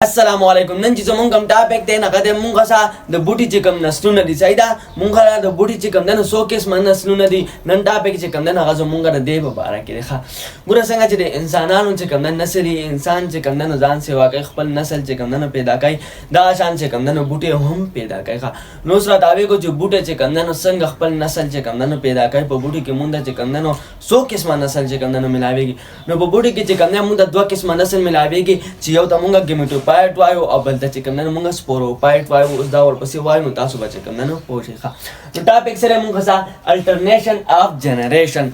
Assalamualaikum nan ci mun kam ta pek te na kade mun kasa da buti ci kam nasuna di saida mun kala da buti ci kam da so kes man nasuna di nan ta pek ci kam da ga zo mun ga da deba bara ke kha gura sanga ci de insananun ci kam da nasri insan ci kam da zan se wa kai khpal nasl ci kam da पैदा kai da shan ci kam da buti हम पैदा kai kha nusra tawe ko ci buti ci kam da sang khpal nasl ci kam da पैदा kai po buti ke munda ci kam da so kes man nasl ci kam da मिलावेगी no po buti ke ci kam da munda dwa kes man nasl मिलावेगी ci yau ta mun ga gemeto part वायो अब बलता chicken none मुंगा स्पोरो पार्ट वायो उस दावर पसी वायो नु तासु बचे कम नन पोषे खा तो टॉपिक सरे मुंगा सा अल्टरनेशन ऑफ जनरेशन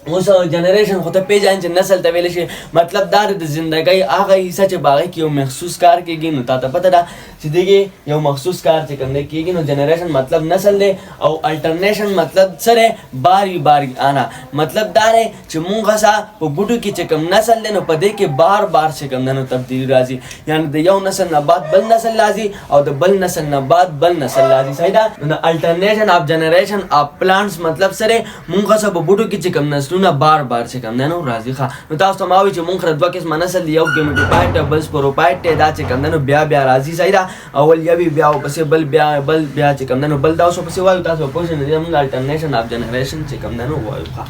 उस जनरेशन होता पे जान नस्ल तवेले से मतलब दार जिंदगी आगे हिस्सा चे बागे कि महसूस कार के गिन होता था पता था जिंदगी यो महसूस कार चे करने की गिन जनरेशन मतलब नस्ल दे और अल्टरनेशन मतलब सरे बारी बारी आना मतलब दारे चमुंगा सा वो बुटू की चे कम नस्ल दे न पदे के बार बार से कम न तब्दीली राजी यानी द यो नस्ल न बाद बल नस्ल लाजी और द बल नस्ल न बाद बल नस्ल लाजी सही दा alternation of generation of plants मतलब सरे मुंगा सा बुटू की चे कम नस्ल ना बार बार से कम ननो राजी खा नो तास्तो मावी चे मुंखर द्वा केस मनसल दियो गेमेटो पाइट बल्स पोरोपाइट दा चे कम ननो ब्या ब्या राजी सैदा अवल यबी ब्या पसे बल ब्या चे कम ननो बल दासो पसे वायु तासो पोषण दे हम अल्टरनेशन ऑफ जनरेशन चे कम ननो वायु खा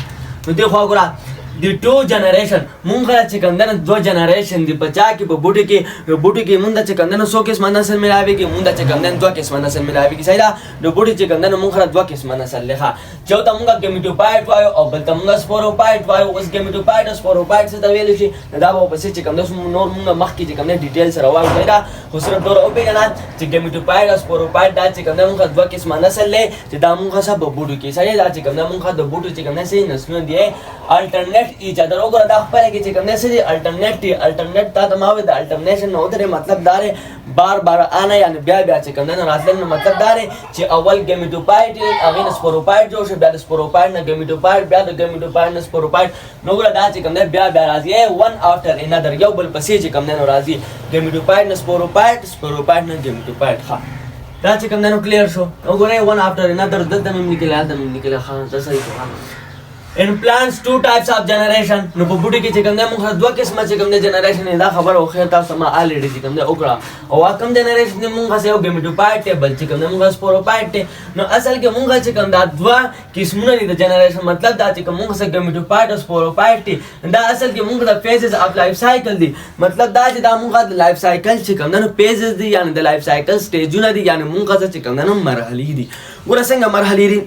नो देखो गुरा दी टू जनरेशन मुंखर चे कम ननो दो जनरेशन दी बचा की बुटी की मुंदा चे कम ननो सो केस मनसल मिलावेगी मुंदा चे कम ननो दो केस मनसल मिलावेगी सैदा दो बुटी चे कम ननो मुंखर दो केस मनसल लेखा जो तमुंगा गेमेटो पाइट वायो और बल तमुंगा स्पोरोपाइट वायो उस गेमेटो पाइट स्पोरोपाइट से तवेले शी दाबो पसे चे कम ननो नोर मुंगा मख की चे कम ने डिटेल्स रवा सैदा हुसर दोर ओबे गना चे गेमेटो पाइट स्पोरोपाइट दा चे कम ननो मुंगा दो केस मनसल ले चे दा मुंगा सब बुटू की सैदा चे कम ननो मुंगा दो बुटू चे कम ने से नस्नु दिए अल्टरनेट ईच अदर ओगर दा पहले की चे कम ने से अल्टरनेट ता तमावे दा अल्टरनेशन न होतरे मतलब दारे बार बार आना यानी ब्या ब्या चे कम ननो रातलन मतलब दारे चे अवल गेमेटो पाइट अगिन स्पोरोपाइट जो से ब्या स्पोरोपाइट न गेमेटो पाइट ब्या द गेमेटो पाइट न स्पोरोपाइट नोगरा दा चे कम ने ब्या ब्या राजी है वन आफ्टर अनदर यो बल पसे चे कम ननो राजी गेमेटो पाइट न स्पोरोपाइट न गेमेटो पाइट खा दा चे कम ननो क्लियर शो नोगरे वन आफ्टर अनदर दद में निकले खा सही तो In plants two types of generation no bubuti ki chikam ne mukha dwa kisma chikam ne generation da khabar o khair ta sama already chikam ne okra o akam generation ne mukha se gametophyte te bal chikam ne mukha sporophyte te no asal ke mukha chikam da dwa kismuna ni da generation matlab da chikam mukha se gametophyte sporophyte te da asal ke mukha da phases of life cycle di matlab da da mukha da life cycle chikam ne phases di yani da life cycle stage una di yani mukha se chikam ne marhali di gura senga marhali di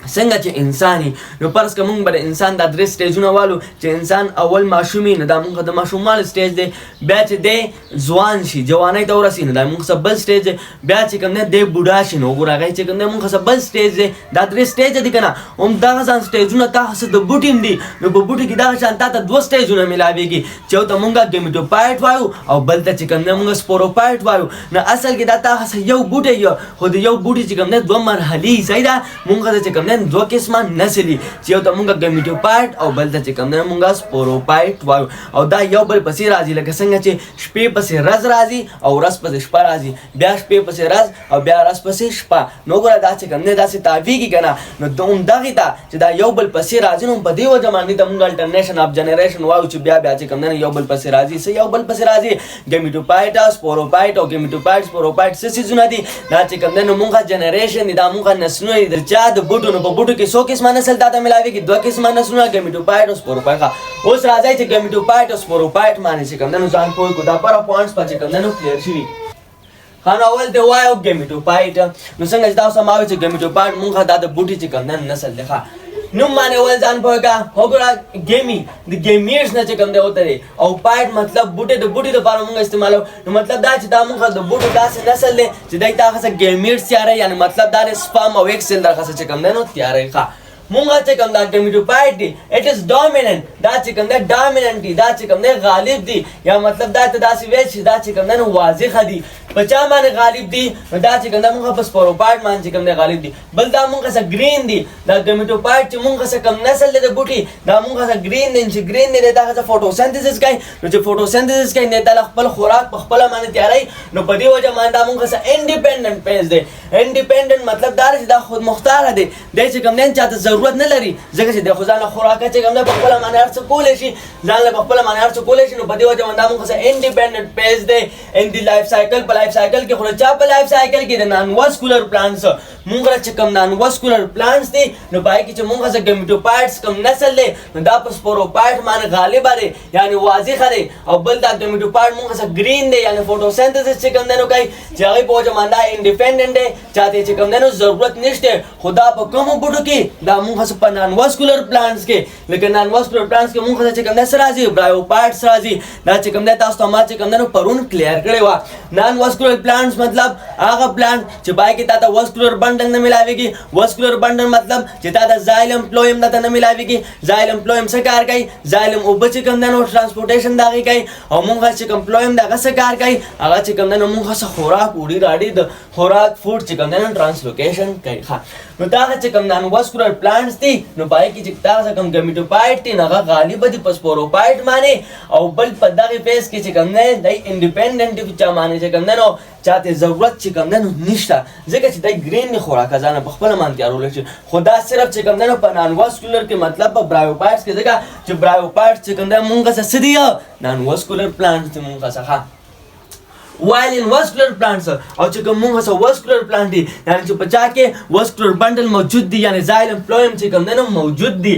څنګه چې انساني نو پرس کوم بر انسان د درې سټیجونه والو چې انسان اول ماشومي نه د موږ د ماشومال سټیج دی بیا چې دی ځوان شي جوانۍ ته ورسي نه د موږ سبل سټیج بیا چې کوم نه دی بوډا شي نو ګورغه چې کوم نه موږ سبل سټیج دی د درې سټیج دي کنه هم دا ځان سټیجونه تاسو د بوټیم دي نو په بوټي کې دا شان ته دوه سټیجونه ملاويږي چې ته موږ گیمیټوپایټ وایو او بل ته چې کوم نه موږ سپوروپایټ وایو نه اصل کې دا تاسو یو بوټي یو خو د یو بوټي چې کوم نه دوه مرحلي صحیح ده موږ ته چې کوم دو قسمه نسلی چې یو ته مونږه گیمیټوپایټ او بل ته چې کوم نه مونږه سپوروپایټ وایو او دا یو بل پسې راځي لکه څنګه چې شپې پسې ورځ راځي او ورځ پسې شپه راځي بیا شپې پسې ورځ او بیا ورځ پسې شپه نو ګوره دا چې کوم نه داسې تاویږي کنه نو دوم دغه ته چې دا یو بل پسې راځي نو په دې وجه باندې ته مونږ الټرنیشن اف جنریشن وایو چې بیا بیا چې کوم نه یو بل پسې راځي سه یو بل پسې راځي گیمیټوپایټ سپوروپایټ او گیمیټوپایټ سپوروپایټ څه څه دي دا چې کوم نه مونږه جنریشن دي دا مونږه نسلونه دي چې د بوټو نو په بوټو सो किस्मा नस्ल दाता मिलावेगी दो किस्मा नस्ल गेमेटोपाइट और स्पोरोपाइट का उस राजा से गेमेटोपाइट और स्पोरोपाइट माने से कम जान कोई को दा पर पॉइंट्स पर कम क्लियर छी खाना अवल दे वाय ऑफ गेमेटोपाइट नो संग दाव समावे से गेमेटोपाइट मुंगा दादा बूटी से कम नस्ल देखा नु माने वल जान पोगा होगरा गेमी द गेमियर्स न कम दे होतरे और पाइट मतलब बूटे द बूटी द पार मुंगा इस्तेमाल नो मतलब दा च दा मुंगा द बूटी दा से नस्ल ले च दैता खस गेमियर्स यार यानी मतलब दा स्पर्म और एक्सेल दा खस कम नो तैयार है खा मुंगा च कम दा गेमेटोपाइट इट इज डोमिनेंट दा च कम दा डोमिनेंट दा च कम दा गालिब दी या मतलब दा दा सी वेच दा च कम दा वाजिह दी बचा माने गालिब दी दा च कम दा मुंगा बस पोरोपाइट मान च कम दा गालिब दी बल दा मुंगा स ग्रीन दी दा गेमेटोपाइट च मुंगा स कम नस्ल दे बूटी दा मुंगा स ग्रीन ने दा स फोटोसिंथेसिस काई नो च फोटोसिंथेसिस काई ने दा खपल खुराक खपल माने तैयारई नो पदी वजह मान दा मुंगा स इंडिपेंडेंट पेज दे इंडिपेंडेंट मतलब दा दा खुद मुख्तार दे च कम ने चाहत ضرورت نه لري ځکه چې د خو ځان خوراک چې کوم نه په خپل باندې هر څه کولای شي ځان له خپل باندې هر څه کولای شي نو په دې وجه باندې موږ څه انډیپندنت پیج دی ان دی لایف سایکل په لایف سایکل کې خو چا په لایف سایکل کې د نان واسکولر پلانټس موږ چې کوم نان واسکولر پلانټس دي نو پای کې چې موږ څه ګمیټوپایډز کوم نسل دی نو دا په سپوروپایډ باندې غالب دی یعنی واضح دی او بل دا ګمیټوپایډ موږ څه گرین دی یعنی فوټوسنتھسس چې کوم نه کوي چې هغه په وجه باندې انډیپندنت دی چاته چې کوم نه ضرورت نشته خدا په کوم بوټو کې دا موږ څه په نان واسکولر پلانټس کې لکه نان واسکولر پلانټس کې موږ چې کوم نه سره راځي برایوپایډز راځي دا چې کوم نه تاسو ته ما چې کوم نه پرون کلیر کړی و نان واسکولر پلانټس مطلب هغه پلانټ چې پای کې تاسو واسکولر بندل نه ملاويږي واسکولر بندل مطلب چې تاسو زایلم فلویم نه ملاويږي زایلم فلویم څه کار کوي زایلم او بچ کوم نه ټرانسپورټیشن داږي کوي او موږ چې کوم فلویم دغه څه کار کوي هغه چې کوم نه موږ څه خوراک وړي راډي د خوراک فوډ چې کوم نه ټرانسلوکیشن کوي ښه نو دا چې کوم نان واسکولر پلانټس دي نو پای کې چې تاسو کوم ګمیټوپایډ دي هغه غالب دي په سپوروپایډ باندې او بل په دغه فیس کې چې کوم نه دی انډیپندنت دي چې باندې چې کوم نه چاته ضرورت چې کوم نه نشته ځکه چې د ګرین خوراک ځان په خپل مان تیارول شي خدا صرف چې کوم نه په نان واسکولر کې مطلب په برایوپایډز کې ځکه چې برایوپایډ چې کوم نه مونږه څه دي نان واسکولر پلانټس مونږه څه while in vascular plants او چې کوم موږ څه vascular plant دي یعنی چې په چا کې vascular bundle موجود دي یعنی xylem phloem چې کوم نه موجود دي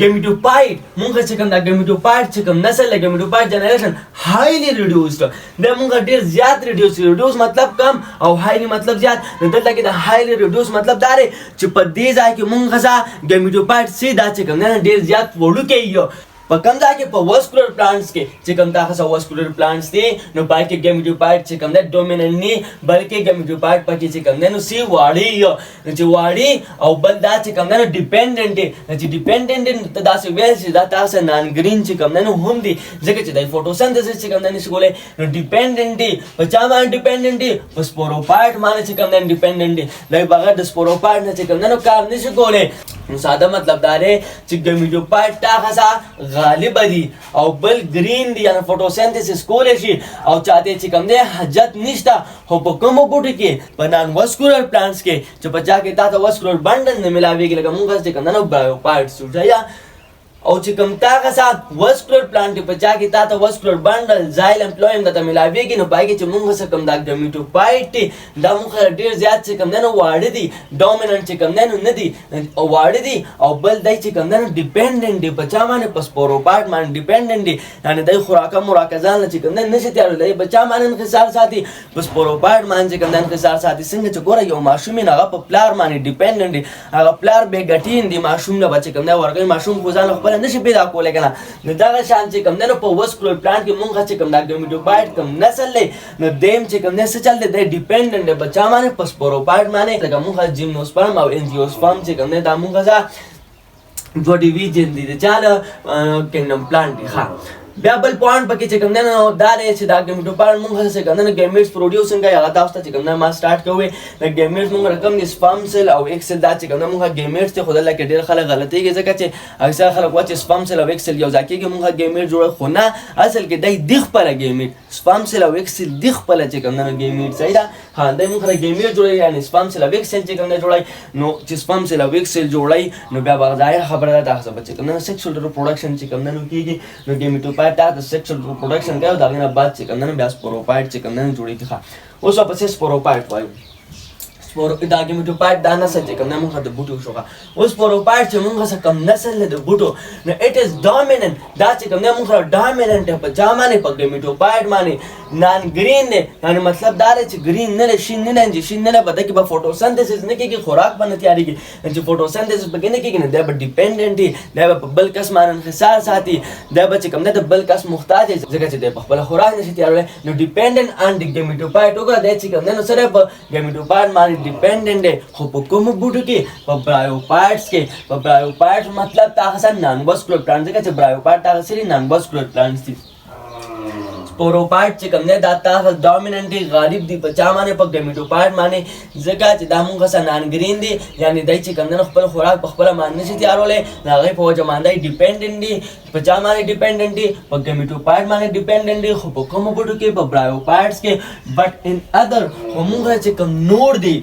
gametophyte موږ چې کوم دا gametophyte چې کوم نسل gametophyte generation highly reduced دا موږ ډیر زیات reduce مطلب کم او highly مطلب زیات دلته کې دا highly reduce مطلب دا دی چې په دې ځای کې موږ څه gametophyte سي دا چې کوم نه ډیر زیات وړوکی یو په کوم ځای کې په واسکولر پلانټس کې چې کوم تاسو واسکولر پلانټس دي نو پای کې ګمیټوپایډ چې کوم نه ډومیننت نه بلکې ګمیټوپایډ پکې چې کوم نه نو سی واړی نو چې واړی او بل دا چې کوم نه ډیپندنت دي چې ډیپندنت ته دا څه ویل چې دا تاسو نان ګرین چې کوم نه هم دي ځکه چې د فوټوسنتھسس چې کوم نه نشي کولای نو ډیپندنت دي په چا باندې ډیپندنت دي په سپوروپایډ باندې چې کوم نه ډیپندنت دي لکه بغیر د سپوروپایډ نه چې کوم نه کار نشي کولای نو ساده مطلب دا دی چې ګمیټوپایډ تاسو غالب دي او بل گرین دي یعنی فوټوسنتھسس کولای شي او چاته چې کوم نه حاجت نشته خو په کوم بوټي کې په نان واسکولر پلانټس کې چې په چا کې تاسو واسکولر بندل نه ملاويږي لکه موږ چې کوم نه برایوپایډز یا او چې کوم تاسو واسکولر پلانټ په چا کې تاسو واسکولر بندل زایلم فلویم د ملاويږي نو پای کې چې موږ څه کوم دا ګمیټوپایډ دا موږ ډیر زیات چې کوم نه واړه دي ډومیننت چې کوم نه دي او واړه دي او بل دای چې کوم نه ډیپندنت دي په چا باندې په سپوروپایډ باندې ډیپندنت دي یعنی دای خوراکه مراکزان چې کوم نه نشي تیارولای په چا باندې انحصار ساتي په سپوروپایډ باندې کوم نه انحصار ساتي څنګه چې ګوره یو ماشوم نه هغه په پلار باندې ډیپندنت دي هغه پلار به ګټین دي ماشوم نه بچ کوم نه ورګي ماشوم خو ځان خپل نشي پیدا کولای کنه نو دا شان چې کوم نه په واسکولر پلانټ کې مونږ چې کوم دا ګمیټوپایډ کوم نسل لې نو دیم چې کوم نه څه چل دی ډیپندنت دی بچا باندې په سپوروپایډ باندې لکه مونږ جیمنوسپرم او انجیوسپرم چې کوم نه دا مونږ ځا دوه ډیویژن دي چې کینګډم پلانټ دی ښه بیا بل پوینټ پکې چې کوم نه دا دی چې دا ګمیټوپایډ مونږ څه کوم نه ګیمیټس پروډوسینګ کوي هغه تاسو ته چې کوم نه ما سٹارټ کوي د ګیمیټس مونږ رقم دي سپام سیل او ایکسل دا چې کوم نه مونږ ګیمیټس ته خدای لکه ډیر خلک غلطي کوي ځکه چې اکثر خلک واچ سپام سیل او ایکسل یو ځکه کې مونږ ګیمیټ جوړ خو نه اصل کې دای دیخ پر ګیمیټ سپام سیل او ایکسل دیخ پر چې کوم نه ګیمیټ صحیح ده ها دای مونږ ګیمیټ جوړي یعنی سپام سیل او ایکسل چې کوم نه جوړای نو چې سپام سیل او ایکسل جوړای نو بیا بغدای خبره ده تاسو بچ کوم نه سیکشوال ریپروډکشن چې کوم نه کیږي نو ګیمیټوپایډ دا سیکشوال پروډکشن کوي دا غینه بعد چې کوم نه بیا سپوروپایډ چې کوم نه جوړیږي ښه اوس په څه سپوروپایډ وایو سپورو دا ګمیټوپایډ دا نسل چې کوم نه موږ د بوټو شوګه اوس سپوروپایډ چې موږ څه کم نسل د بوټو نو اټ از ډومیننت دا چې کوم نه موږ ډومیننت په جامانه په ګمیټوپایډ باندې نان گرین نه یعنی مطلب دا چې گرین نه شین نه انجی شین نه بده کې په فوټوسنتھسس نه کېږي خوراک باندې تیاریږي چې فوټوسنتھسس بګې نه کېږي نه دا ډیپندنت دی دا په بل کس باندې انحصار ساتي دا به چې کوم نه د بل کس محتاج ځکه چې د خپل خوراک نشي تیارول نو ډیپندنت ان د ګمیټوپایډ وګړه د چې کوم نه سره په ګمیټوپایډ باندې ډیپندنت دی خو په کوم بوټو کې په برایوپایډز کې په برایوپایډ مطلب تاسو نان واسکولر پلانټ ځکه چې برایوپایډ تاسو لري نان واسکولر پلانټس دي سپوروپایډ چې کوم نه دا تاسو ډومیننت غالب دي په چا باندې په ګمیټوپایډ باندې ځکه چې دا مونږ سره نان گرین دي یعنی دای چې کوم نه خپل خوراک په خپل باندې نشي تیارولې هغه په وجه باندې ډیپندنت دي په چا باندې ډیپندنت دي په ګمیټوپایډ باندې ډیپندنت دي خو په کوم بوټو کې په برایوپایډز کې بټ ان ادر مونږ چې کوم نور دي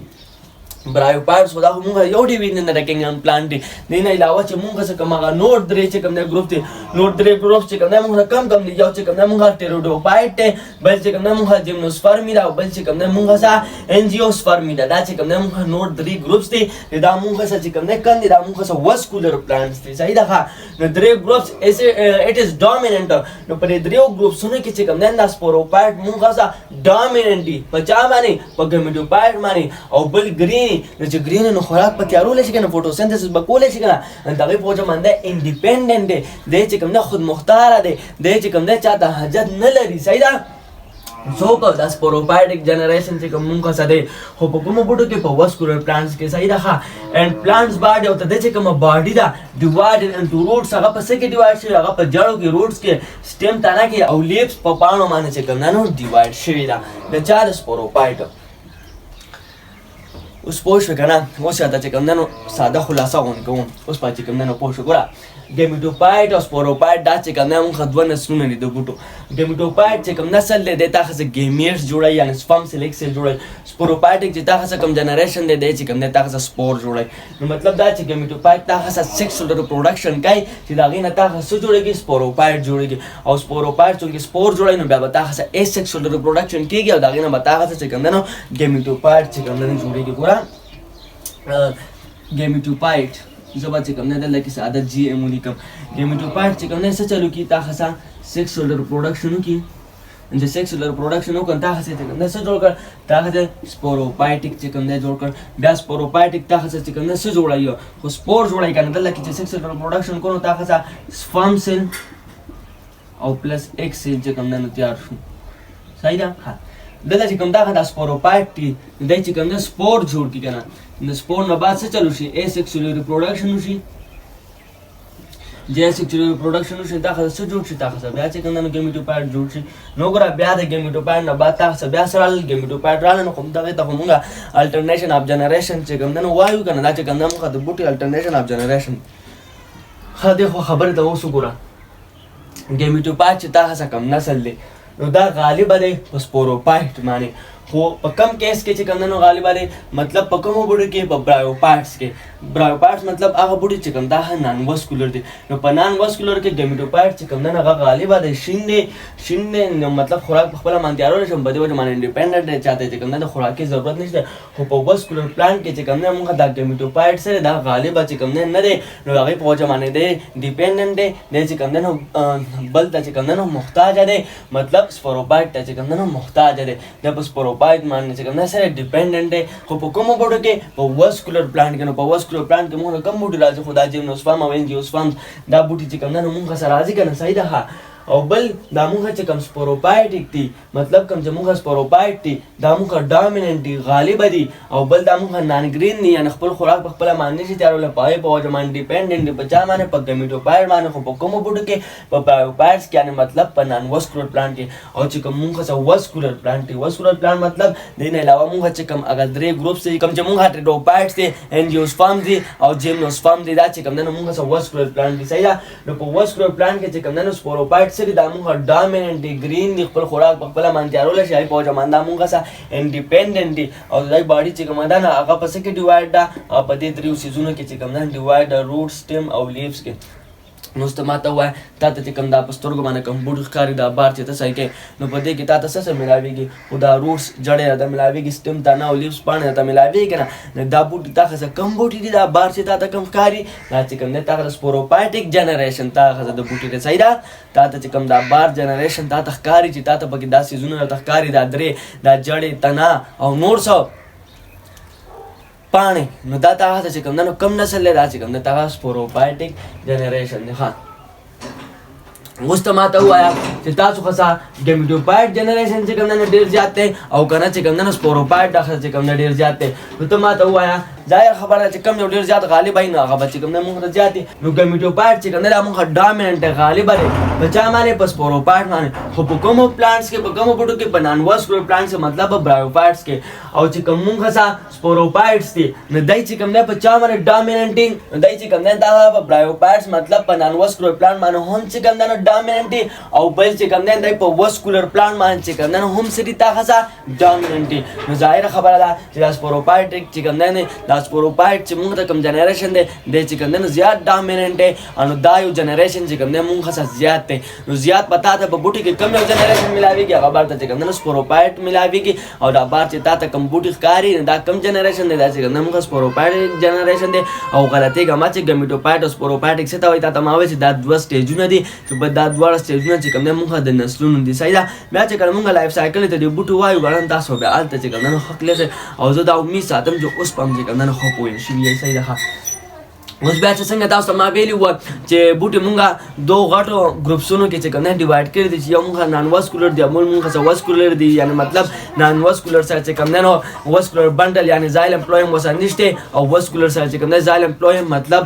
ब्रायोपाइट्स خدا مونږ یو ډیویژن د کینګم پلان دی نه علاوه چې مونږ څه کومه نور درې چې کوم د ګروپ دی نور درې ګروپ چې کوم د مونږ کم دی یو چې کوم د مونږ ټیروډوپایټ بل چې کوم د مونږ جیمنوسپرمی دا بل چې کوم د مونږ سا انجیوسپرمی دا چې کوم د مونږ نور درې ګروپس دی دا مونږ سا چې کوم د کندي دا مونږ سا واسکولر پلانټس دی صحیح ده نو درې ګروپس اټ از ډومیننٹ نو په درې ګروپسونو کې چې کوم د سپوروپایټ مونږ سا ډومیننٹ دی په چا باندې په ګمیټوپایټ باندې او بل ګرین چې ګرین نو خوراک په تیارول شي کنه فوټوسنتھسس به کولای شي کنه دغه په وجه باندې انډیپندنت دی د چې کوم نه خود مختار دی د چې کوم نه چاته حاجت نه لري صحیح ده سو کو د سپوروپایټک جنریشن چې کوم مونږه سده خو په کومو بوټو کې په واسکولر پلانټس کې صحیح ده اند پلانټس باډي او ته چې کومه باډي دا ډیوایډ انټو روټس هغه په څه کې ډیوایډ شي هغه په جړو کې روټس کې سټیم تانه کې او لیپس په پاڼو باندې چې کوم نه ډیوایډ شوی دا د چا د سپوروپایټ اوس پوه شو کنه اوس دا چې کوم نن ساده خلاصه کوم اوس پاتې کوم نن پوه شو ګوره ګمیټوپایټ او سپوروپایټ دا چې کوم نن خو دوه نسلونه دي د بوټو ګمیټوپایټ چې کوم نسل دی دا خاصه ګیمیټس جوړای یعنی سپرم سلیکشن جوړای سپوروپایټک چې دا خاصه کوم جنریشن دی چې کوم نه دا خاصه سپور جوړای نو مطلب دا چې ګمیټوپایټ دا خاصه سیکسوال ریپروډکشن کوي چې دا غینه دا خاصه جوړیږي سپوروپایټ جوړیږي او سپوروپایټ چې سپور جوړای نو بیا به دا خاصه اسیکسوال ریپروډکشن کیږي او دا غینه به دا خاصه چې کوم نه ګمیټوپایټ چې کوم نه جوړیږي ګوره ګمیټوپایټ زبا چې کوم نه د لکه ساده جی ام لیکم ګمیټوپایټ چې کوم نه څه چلو کی تا خاصه سیکسوال ریپروډکشن کی د سیکسوال ریپروډکشن کوم تا خاصه چې کوم نه څه جوړ کړ تا خاصه سپوروپایټک چې کوم نه جوړ کړ بیا سپوروپایټک تا خاصه چې کوم نه څه جوړایو خو سپور جوړای کنه د لکه چې سیکسوال ریپروډکشن کوو تا خاصه سپرم سیل او پلس ایکس سیل چې کوم نه تیار شو صحیح ده دلته چې کوم دا د سپوروپایټ دی د چې کوم د سپور جوړ کی کنه د سپور نه بعد څه چلو شي اسیکسوال ریپروډکشن وشي जे sexual reproduction څه داخله څه جوړ شي تاسو بیا چې کوم ګمیټوپایټ جوړ شي نو ګره بیا د ګمیټوپایټ نه بعد تاسو بیا سره ګمیټوپایټ رانه کوم دغه ته موږ الټرنیشن اف جنریشن چې کوم نن وایو کنه دا چې کوم موږ د بوټي الټرنیشن اف جنریشن خاطر خو خبره ته اوس ګره ګمیټوپایټ چې تاسو کوم نسل دی نو دا غالب دی په سپوروپایټ باندې خو په کم کیس کې چې کوم نو غالب دی مطلب په کومو بوټو کې په برایوپایټس کې برایوپایټس مطلب هغه بوټي چې کوم دا نان واسکولر دی نو په نان واسکولر کې ګمیټوپایټ چې کوم نه هغه غالب دی شین نو مطلب خوراک په خپل مانتیارو شم بده وجه باندې انډیپندنت دی چاته چې کوم نه خوراکي ضرورت نشته خو په واسکولر پلانټ کې چې کوم نه موږ دا ګمیټوپایټ سره دا غالب چې کوم نه دی نو هغه په وجه باندې دی ډیپندنت دی چې کوم نه بل چې کوم نه محتاج دی مطلب سپوروپایټ چې کوم نه محتاج دی د سپوروپایټ باندې چې کوم نه سره ډیپندنت دی خو په کومو بوټو کې په واسکولر پلانټ کې نو په واسکولر پلانټ کې موږ کم بوټي راځي خو دا جیمنوسپرم او انجیوسپرم دا بوټي چې کوم نه موږ سره راځي کنه صحیح ده او بل دا موږ چې کوم سپوروپایټک دي مطلب کوم چې موږ سپوروپایټ دي دا موږ ډومیننت دي غالب دي او بل دا موږ نان گرین دي یعنی خپل خوراک په خپل باندې شي تیارول پای په وجه باندې ډیپندنت دي په چا باندې په ګمیټوپایټ باندې خو په کومو بوټو کې په برایوپایټس کې یعنی مطلب په نان واسکولر پلانټ کې او چې کوم موږ څه واسکولر پلانټ دي واسکولر پلانټ مطلب دین علاوه موږ چې کوم اگر درې ګروپس دي کوم چې موږ ټیروډوپایټس دي انجیوسپرم دي او جیمنوسپرم دي دا چې کوم نه موږ څه واسکولر پلانټ دي صحیح ده نو په واسکولر پلانټ کې چې کوم نه سپوروپایټ سره دا موږ ډومیننت دی گرین دی خپل خوراک په خپل مانتیارول شي په وجه باندې موږ سره انډیپندنت دی او دای باډي چې کوم ده هغه په څه کې ډیوایډ ده په دې دریو سیزونو کې چې کوم نه ډیوایډ روټ سټیم او لیفز کې نو ستماته وای تا ته چې کوم دا پسترګو باندې کوم بوډ ښکاری دا بار چې ته صحیح کې نو په دې کې تا ته څه ملاويږي او دا روټس جړې دا ملاويږي سټیم تا نه او لیفز باندې تا ملاويږي کنه نو دا بوډ تا څه کم بوټي دي دا بار چې تا ته کم ښکاری دا چې کوم نه تا سپوروپایټک جنریشن تا څه د بوټي ته صحیح ده تا ته چې کوم دا بار جنریشن تا ته ښکاری چې تا ته پکې دا سیزونه ته ښکاری دا درې دا جړې تنا او نور څه پانی نو دا تاسو چې کوم نو کم نسل لري چې کوم تاسو سپوروپایټک جنریشن نه ښه اوس ته ماته وایا چې تاسو خاصه ګمیټوپایټ جنریشن چې کوم نه ډیر زیات دی او کنه چې کوم نه سپوروپایټ داخل چې کوم نه ډیر زیات دی نو ته ماته وایا ظاهر خبره چې کوم یو ډیر زیات غالب نه هغه چې کوم نه موږ زیات دي نو ګمیټوپایټ چې کوم نه موږ ډومیننت غالب دی په چا باندې په سپوروپایټ باندې خو په کومو پلانټس کې په کومو بوټو کې په نان واسکولر پلانټس مطلب برایوپایټس کې او چې کوم موږ خاصه سپوروپایټس دي نو دای چې کوم نه په چا باندې ډومیننټینګ دای چې کوم نه دا په برایوپایټس مطلب په نان واسکولر پلانټ باندې هم چې کوم نه ډامیننټ دي او بل چې کوم دی په وسکولر پلان باندې چې کوم دی هم سری تاخصه ډامیننټ دي. نو ظاهره خبره ده چې دا سپوروفایټ چې کوم دی دا سپوروفایټ چې موږ ته کوم جنریشن دی چې کوم دی زیات ډامیننټ دی او دا یو جنریشن چې کوم دی موږ څخه زیات دی. نو زیات پتا ته په بوټي کې کم یو جنریشن ملاويږي هغه بار ته چې کوم دی سپوروفایټ ملاويږي او دا بار چې تا ته کوم بوټي ښکاري دا کم جنریشن دی دا چې کوم دی موږ سپوروفایټ جنریشن دی او غلطي ګما چې ګمیټوفایټ او سپوروفایټ څه ته وایي تا ما وایي چې دا دوه سټیجونه دي چې په دا دواړه سټیجونه چې کوم دی موږ د نسلونو دي. صحیح ده. بیا چې کله موږ لایف سایکل ته د بوټو وایو ګڼن تاسو بیا هلته چې کوم دی حق لرئ او زه دا امید ساتم چې اوس په هم چې کوم دی ښه پوه شوي یئ. صحیح ده. اوس بیا چې څنګه تاسو ته ما ویلي وه چې بوټي مونږ دوه غټو ګروپسونو کې چې کوم دی ډیوایډ کړي دي چې یو مونږ نان وسکولر دی او بل مونږ څه وسکولر دی یعنې مطلب نان وسکولر سره چې کوم دی نو وسکولر بنډل یعنې زایل امپلویم ورسره نشته او وسکولر سره چې کوم دی زایل امپلویم مطلب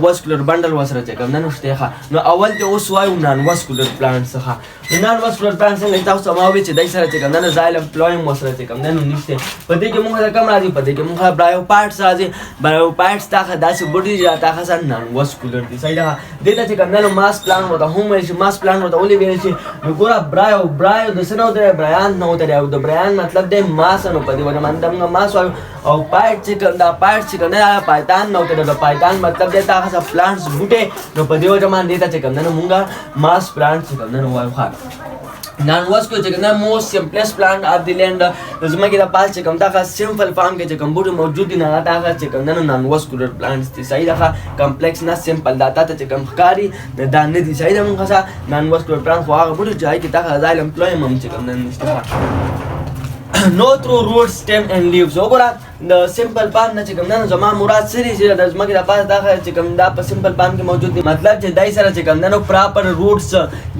وسکولر بنډل ورسره چې کوم دی نو شته ښه. نو اول دی اوس وایو نان وسکولر پلانټ څخه. نان وسکولر پلانټ څنګه تاسو ته ما وویل چې دی سره چې کوم دی نو زایل امپلویم ورسره چې کوم دی نو نشته. په دې کې مونږ ته کوم راځي په دې کې مونږ برایوپایټس راځي. برایوپایټس تاخه داسې بوټي چې تاخه نان وسکولر دي. صحیح ده. دې ته چې کوم دی نو ماس پلان ورته هم ویل شي. ماس پلان ورته ولې ویل شي نو ګوره برایو د څه نه وتلی برایان نه وتلی او د برایان مطلب دی ماس نو په دې وجه باندې موږ ماس وایو او پایټ چې کوم دا پایټ چې کوم دی پایتان نه وتلی د پایتان مطلب دی تا څه پلانټس بوټي نو په دې وجه باندې ته چې کوم دی نو موږ ماس پلانټ چې کوم دی نو وایو. ښه نان وسکولر چې کوم دی موسټ سمپلسټ پلانټ اف دی لینډ د ځمکې د پاس چې کوم دغه سمپل فارم کې چې کوم بوټي موجود دي نه هغه چې کوم دی نو نان وسکولر پلانټس دي. صحیح ده. کمپلیکس نه سمپل دا ته چې کوم ښکاري دا نه دي. صحیح ده. موږ څه نان وسکولر پلانټ خو هغه بوټي چې هغې کې دغه زایل امپلویم هم چې کوم دی نشته. نو تھرو روټ سټیم اینډ لیوز. وګوره د سمپل پام نه چې کوم دی نو زما مراد څه دي چې د ځمکې د پاسه دغه چې کوم دا په سمپل پام کې موجود دي مطلب چې دای سره چې کوم دی نو پراپر روټس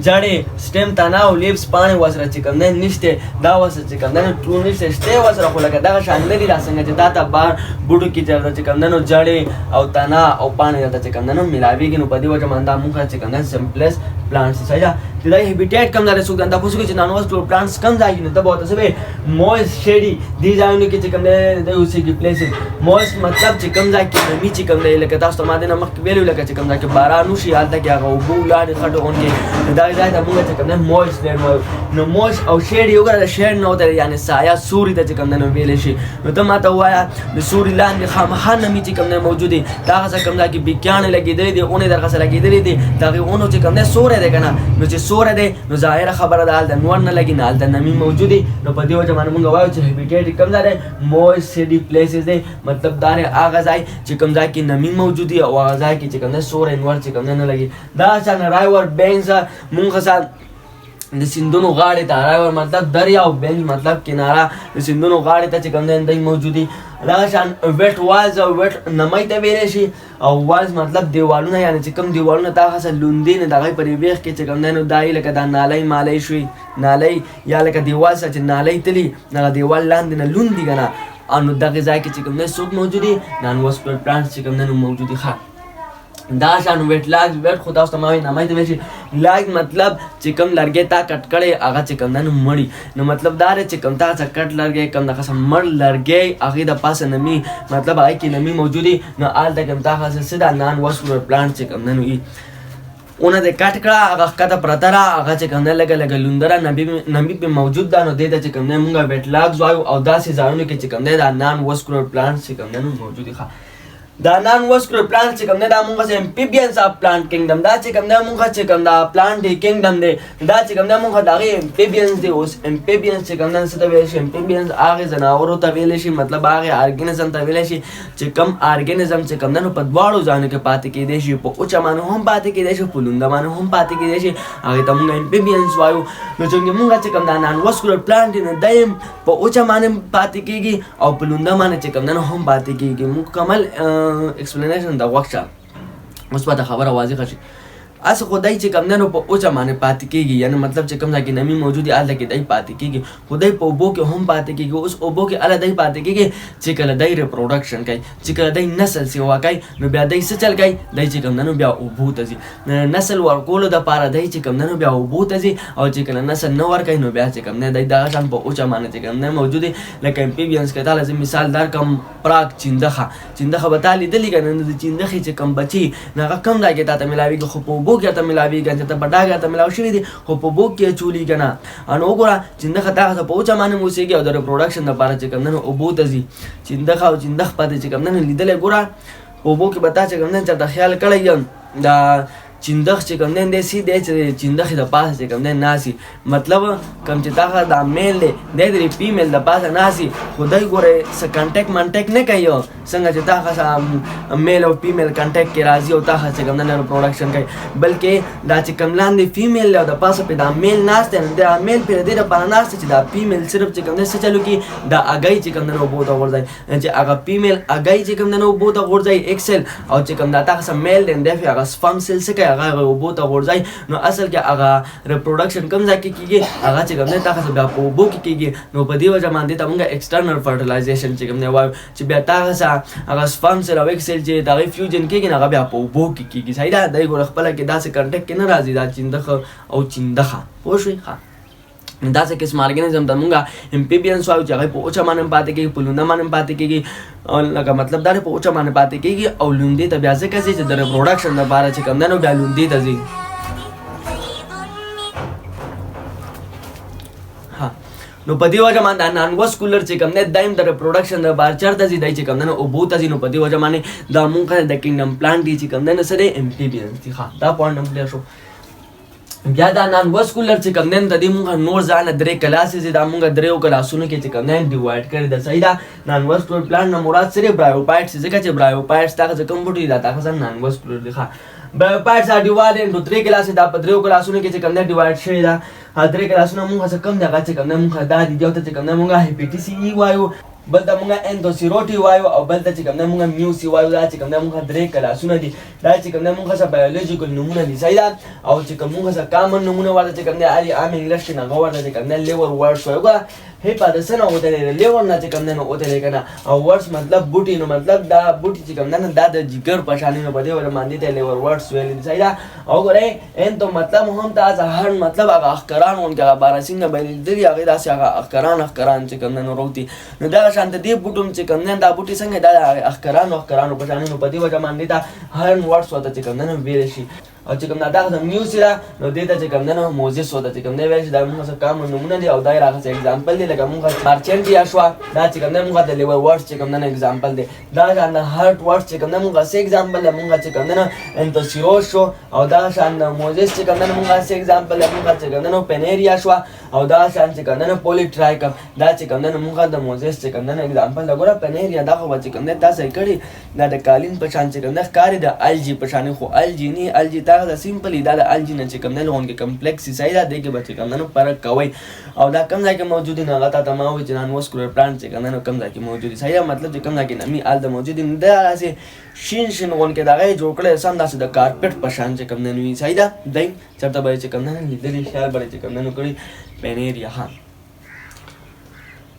جړې سټیم تنه او لیوز پاڼې ورسره چې کوم دی نشته دا ورسره چې کوم دی نو ټول نشته شته ورسره خو لکه دغه شان نه دي دا څنګه چې دا ته بار بوټو کې چې کوم دی نو جړې او تنه او پاڼې درته چې کوم دی نو ملاویږي نو په دې وجه باندې موږ چې کوم دی سمپلسټ پلانټس. صحیح ده. د دې هیبیټیټ کم ځای څوک دا پوښتنه چې نان وسکولر پلانټس کم ځای نه ته به ورته څه وایي مویسټ شیډي دې ځایونو کې چې کوم دی د اوسېږي پلیسز. مویسټ مطلب چې کوم ځای کې نمي چې کوم دی لکه تاسو ته ما دې نه مخکې ویلي لکه چې کوم ځای کې باران وشي هلته کې هغه اوبه ولاړې خټو غوندې دغه ځای ته موږ چې کوم دی مویسټ لینډ وایو. نو مویسټ او شیډي وګوره د شیډ نه وتلی یعنې سایه سوري ته چې کوم دی نو ویلی شي. نو ته ما ته ووایه د سوري لاندې خامخا نمي چې کوم دی موجود دي دا هغه څه کوم ځای کې بیکیانې لګېدلې دي اونې درخسه لګېدلې دي د هغې اونو چې کوم دی سوری دی که نه نو چې سوری دی نو ظاهره خبره ده هلته نور نه لګي نه هلته نمي موجود دي. نو په دې وجه باندې موږ وایو چې هیبیټیټ کوم ځای دی مویسټ شیډي پلیسز دی مطلب دا دی هغه ځای چې کوم ځای کې نمي موجود دي او هغه ځای کې چې کوم دی سوری نور چې کوم دی نه لګي. دا شان رایور بینکس موږ د سیندونو غاړې ته رایور مطلب دریا او بینک مطلب کناره د سیندونو غاړې ته چې کوم دی دی موجود دي. دغه شان ویټ والز او ویټ نمی ته ویلی شي او والز مطلب دیوالونه یعنې چې کوم دیوالونه تا هسه لوندې نه د هغې په ویښ کې چې کوم دی نو دا یې لکه دا نالی مالی شوي نالی یا لکه دیوال سره چې نالی تلي هغه دیوال لاندې نه لوند دي که نه نو دغې ځای کې چې کوم دی څوک موجود دي نان وسکولر پلانټس چې کوم دی نو موجود دي. ښه دا شان ویټ لاګ ویټ خو تاسو ته ما وایي نامه ته ویل شي لاګ مطلب چې کوم لرګی تا کټ کړی هغه چې کوم دی نو مړي نو مطلب دا دی چې کوم تا څه کټ لرګی کوم دغه څه مړ لرګی هغې د پاسه نمي مطلب هغې کې نمي موجود دي نو هلته کوم تا څه څه دا نان وسکولر پلانټ چې کوم دی نو اونه دې کټ کړه هغه ښکته پرته ده هغه چې کوم دی لږه لږه لوندره نمي پې موجود ده نو دې ته چې کوم دی مونږ ویټ لاګز وایو او داسې ځایونو کې چې کوم دی دا نان وسکولر پلانټس چې کوم دی نو موجود دي. دا نان وسکولر پلانټ چې کوم دی دا مونږ امپیبینس اف پلانټ کینګډم دا چې کوم دی مونږ چې کوم دا پلانټ کینګډم دی دا چې کوم دی مونږ د هغې امپیبینس دی. اوس امپیبینس چې کوم دی څه ته ویلی شي امپیبینس هغې ځناورو ته ویلی شي مطلب هغې ارګنزم ته ویلی شي چې کوم ارګنزم چې کوم دی نو په دواړو ځایونو کې پاتې کېدی شي په اوچه باندې هم پاتې کېدی شي په لونده باندې هم پاتې کېدی شي هغې ته مونږ امپیبینس وایو. نو چې مونږ چې کوم دا نان وسکولر پلانټ دی نو دی په اوچه باندې پاتې کېږي او په لونده باندې چې کوم دی نو هم پاتې کېږي. مکمل ایکسپلینیشن د وخت شه اوس به د خبره واضحه شي. اسه خو دی چې کوم دی نو په اوچه باندې پاتې کېږي یعنې مطلب چې کوم ځای کې نمي موجود وي هلته کې دی پاتې کېږي خو دی په اوبو کې هم پاتې کېږي. اوس اوبو کې هله دی پاتې کېږي چې کله دی ریپروډکشن کوي چې کله دی نسل سیوا کوي نو بیا دی څه چل کوي دی چې کوم دی نو بیا اوبو ته ځي نسل ورکولو دپاره دی چې کوم دی نو بیا اوبو ته ځي او چې کله نسل نه ورکوي نو بیا چې کوم دی دی دغه شان په اوچه باندې چې کوم دی موجود دی لکه امپیبینس کې تاله زه مثال درکړم پراګ چندخه به تا لیدلي که نه د چندخې چې کوم بچي نو هغه کوم ځای کې تا ته میلاویږي خو په اوبو اوبو کې ته ملاوي ګنځ ته بډاګه ته ملاوي شوی دي خو په بو کې چولی کنه ان وګوره چنده خطا ته په اوچا باندې موسیقي او د پروډکشن لپاره چې کوم نه اوبو ته زی چنده خو چنده پاتې چې کوم نه لیدل ګوره اوبو کې بتا چې کوم نه چې د خیال کړی دا چندخ چې کوم نه دې سي دې چې چندخ د پاس چې کوم نه ناسي مطلب کوم چې دا د میل دې د فیمیل د پاس ناسي خدای ګوره س کانټیکټ مانټیک نه کوي څنګه چې دا میل او فیمیل کانټیکټ کې راځي او تا چې کوم نه پروډکشن کوي بلکې دا چې کوم لاندې فیمیل او د پاس په دا میل ناشته دا میل په دې لپاره ناشته چې دا فیمیل صرف چې کوم نه څه چلو کې دا اگای چې کوم نه وبو دا ورځي چې هغه فیمیل اگای چې کوم نه وبو دا ورځي ایکسل او چې کوم دا تاسو میل دې هغه سپم سیل څخه هغه وبو ته ورځي نو اصل کې هغه ریپروډکشن کوم ځای کې کیږي هغه چې کوم نه تاسو بیا په وبو کې کیږي نو په دې وجه باندې ته موږ ایکسټرنل فرټیلایزیشن چې کوم نه وایو چې بیا تاسو هغه سپم سره ایکسل چې دا فیوژن کیږي هغه بیا په وبو کې کیږي صحیح ده دای ګور خپل کې داسې کانټیکټ کې نه راځي دا چندخه او چندخه پوه شئ ها دا څه کیس مارګنزم ته مونږه امپیبینس وایو چې هغه په اوچا باندې پاتې کېږي په لونده باندې پاتې کېږي او لکه مطلب دا په اوچا باندې پاتې کېږي او لوندې ته بیا ځکه چې د ریپروډکشن لپاره چې کوم نه نو بیا لوندې ته ځي نو په دې وجه باندې نان واسکولر چې کوم نه دایم د ریپروډکشن د بار چرته ځي دای چې کوم نه او بو ته ځي نو په دې وجه باندې دا مونږه د کینګډم پلان دی چې کوم نه سره امپیبینس دي ها دا پوینټ هم کلیئر شو بیا دا نان واسکولر چې کوم نه د دې مونږه نور ځان درې کلاسز دا مونږه درې کلاسونو کې چې کوم نه ډیوایډ کړی د صحیح دا نان واسکولر پلان نه مراد سره برایوپایټس ځکه چې برایوپایټس تاسو کوم بوټي دا تاسو نان واسکولر دی ښه برایوپایټس ار ډیوایډ انټو 3 کلاسز دا په درې کلاسونو کې چې کوم نه ډیوایډ شوی دا درې کلاسونه مونږه کم دا چې کوم نه مونږه دا دی چې کوم نه مونږه هیپاټیسی ای وایو بل ته مونږه اندوسیروټي وایو او بل ته چې کوم نه مونږه میوسی وایو دا چې کوم نه مونږه درې کلاسونه دي دا چې کوم نه مونږه څه بایولوژیکل نمونه دي صحیح ده او چې کوم مونږه څه کامن نمونه ورته چې کوم نه علي عام انګلیش نه غوړه چې کوم نه لیور ورډ وایو هیپاټیسن او د لیور نه چې کوم نه او ته کنه او ورډ مطلب بوټي نو مطلب دا بوټي چې کوم نه دا د جګر په شان نه بده ور باندې ته لیور ورډ ویل دي صحیح ده او ګره ان ته مطلب هم تاسو هر مطلب هغه اخکران اونګه بارسینګ به دي هغه داسې هغه اخکران چې کوم نه وروتي نو دا شان د دې بوټوم چې کوم نه دا بوټي څنګه دا اخکران په شان نه بده ور باندې ته هر ورډ وته چې کوم نه ویل شي او چې کوم دا د میوزیک نو دې ته چې کوم نه موزیس وته چې کوم نه ویل چې دا موږ څه کام نمونه دي او دا راغلی اگزامپل دی لکه موږ مارچنټ یا شو دا چې کوم نه موږ د لیور ورډ چې کوم نه اگزامپل دی دا شان د هارت ورډ چې کوم نه موږ څه اگزامپل موږ چې کوم نه انتوسیروس شو او دا شان د موزیس چې کوم نه موږ څه اگزامپل موږ چې کوم نه پنیریا شو او دا شان چې کوم نه پولیټرایکم دا چې کوم نه موږ د موزیس چې کوم نه اگزامپل لګوره پنیریا دا خو چې کوم نه تاسو کړی دا د کالین په شان چې کوم نه ښکاري د الجی په شان خو الجی نه الجی دا سیمپلی دا د الجی نه چې کوم نه لون کې کمپلیکس صحیح ده دغه بچ کوم نه فرق کوي او دا کوم ځای کې موجود نه غلطه تمام چې نان واسکولر پلان چې کوم نه کوم ځای کې موجود صحیح مطلب چې کوم ځای کې نمی ال د موجود نه دا راځي شین غون کې دغه جوړ کړي سم داسې د کارپټ په شان چې کوم نه وي صحیح ده دای چرته به چې کوم نه لیدلې خیال بړي چې کوم نه کړی پنیریا ها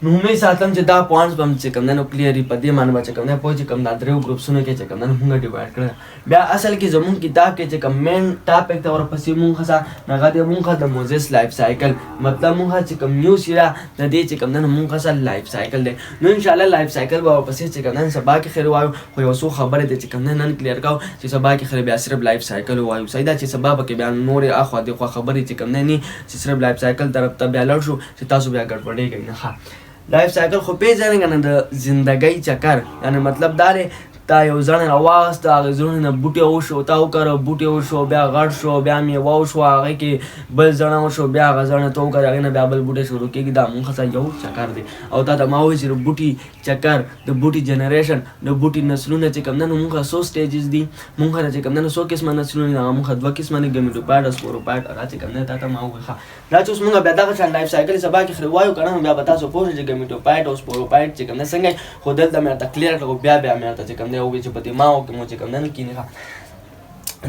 نو مې ساتم چې دا پوینټس بم چې کوم نه کلیئري په دې معنی چې کوم نه پوه چې کوم دا درو ګروپسونه کې چې کوم نه موږ ډیوایډ کړل بیا اصل کې زمون کتاب کې چې کوم مین ټاپک ته ورپسې موږ خاصه هغه د موږ د موزیس لایف سایکل مطلب موږ چې کوم نیو سیرا د دې چې کوم نه موږ خاصه لایف سایکل دی نو ان شاء الله لایف سایکل به ورپسې چې کوم نه سبا کې خیر وایو خو یو څو خبره دي چې کوم نه نن کلیئر کاو چې سبا کې خیر بیا صرف لایف سایکل وایو صحیح ده چې سبا کې بیا نور اخو د خو خبرې چې کوم نه چې صرف لایف سایکل طرف ته بیا لړ شو چې تاسو بیا ګډوډي کوي نه ښه لایف سایکل خو پیژنئ کنه د زندګۍ چکر یعنی مطلب دا دی تا یو ځړن راواغسته هغه ځړن نه بوټی وشو تا وکړه بوټی وشو بیا غټ شو بیا میوه وشو هغې کې بل ځړن وشو بیا هغه ځړن ته وکړه هغې نه بیا بل بوټی شروع کېږي دا مونږ څه یو چکر دی او تا ته ما ووایي چې د بوټي چکر د بوټي جنریشن د بوټي نسلونه چې کوم نه نو مونږ څو سټیجز دي مونږ چې کوم نه څو قسمه نسلونه دي هغه مونږ دوه قسمه دي ګمیټوپایډ او سپوروپایډ هغه چې کوم نه تا ته ما ووایي دا چې اوس مونږ بیا دغه شان لایف سایکل سبا کې خري وایو که نه بیا به تاسو پوه شئ چې ګمیټوپایډ او سپوروپایډ چې کوم نه څنګه خو دلته مې ورته کلیر کړو بیا مې ورته چې کوم دی ووایي چې په دماغ que mucho que no quiere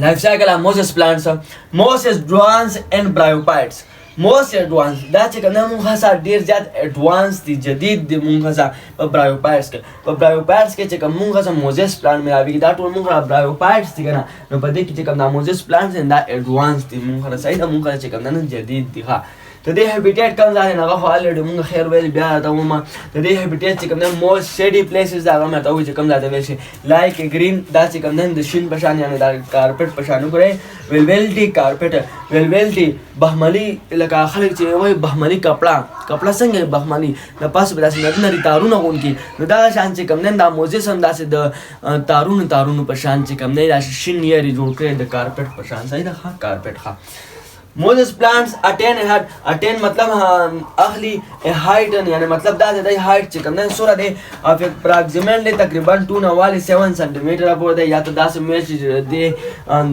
life cycle of most plants most advanced and bryophytes most advanced دا چې کوم موږ خاصه ډیر زیات اډوانس دي جدید دي موږ خاصه په برایوپایټس کې چې کوم موږ خاصه موزیس پلان ملاوي دا ټول موږ برایوپایټس دي کنه نو په دې کې چې کوم دا موزیس پلانټس دا اډوانس دي موږ خاصه صحیح دا موږ چې کوم نه جدید دي ها د دې هابیټیټ کوم ځای نه هغه الریډي مونږ خیر ویل بیا راته وما د دې هابیټیټ چې کوم نه موست شیډي پلیسز دا هغه مته وایي چې کوم ځای ته ویل شي لایک ګرین دا چې کوم نه د شین په شان یعنې دا کارپټ په شان وګورئ ویلویلټي کارپټ ویلویلټي بهملي لکه خلک چې وایي بهملي کپړه څنګه بهملي د پاسه به داسې نري تارونه غوندکي نو دغه شان چې کوم نه دا موزیس هم داسې د تارونو په شان چې کوم نه داسې شین یاري جوړ کړی د کارپټ په شان صحیح ده ښه کارپټ ښه Moses plants attain مطلب اخلي height یعنی مطلب دا د height چې کوم نه سوره دی approximately تقریبا 2.7 سنټي میټر پورې دی یا ته داسې میچ دی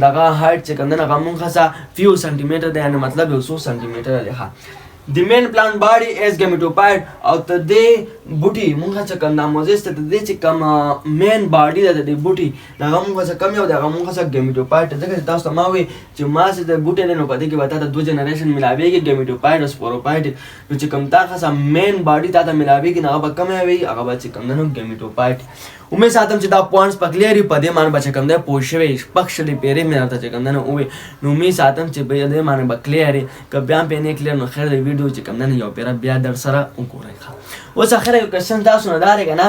دغه height چې کوم نه هغه مونږ خاصه few سنټي میټر دی یعنی مطلب 100 سنټي میټر دی ښه The main plant body is gametophyte او ته دې بوټي مونږه چې کوم ناموزیس ته دې چې کوم مین باډي ده د دې بوټي هغه مونږه چې کوم یو د هغه مونږه چې gametophyte ځکه چې تاسو ته ما وایي چې ما چې د بوټي دی نو په دې کې به تا ته 2 جنریشن ملاویږي gametophyte او sporophyte نو چې کوم تا خاصه مین باډي تا ته ملاویږي نو هغه به کم وي هغه به چې کوم نو gametophyte امید ساتم چې دا پوینټس په کلیری په دې باندې بچ کوم دی پوه شوی پښلې پیری مې راته چې کوم نه وې نو امید ساتم چې په دې باندې به کلیری ک بیا په نه کلیر نو خیر د ویډیو چې کوم نه یو پیرا بیا در سره وګورئ اوس اخر یو کوېسچن تاسو نه داري کنه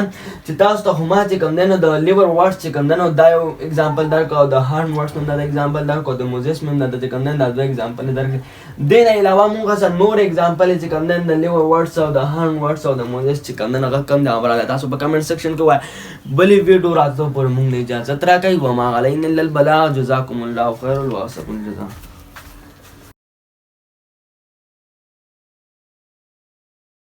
چې تاسو ته هما چې کوم نه د لیور ورډ چې کوم نه دا یو एग्जांपल درکو د هارن ورډ نوم دا एग्जांपल درکو د موزیس نوم دا چې کوم نه دا دوه एग्जांपल درکې دین علاوه موږ څه نور एग्जांपल چې کوم نه د لیور ورډ او د هارن ورډ او د موزیس چې کوم نه هغه کم دا برابر تاسو په کمنټ سیکشن کې وای بلی ویډیو راتلو پر موږ نه اجازه ترا کوي و ما علينا الا البلاغ جزاكم الله خير واسف الجزاء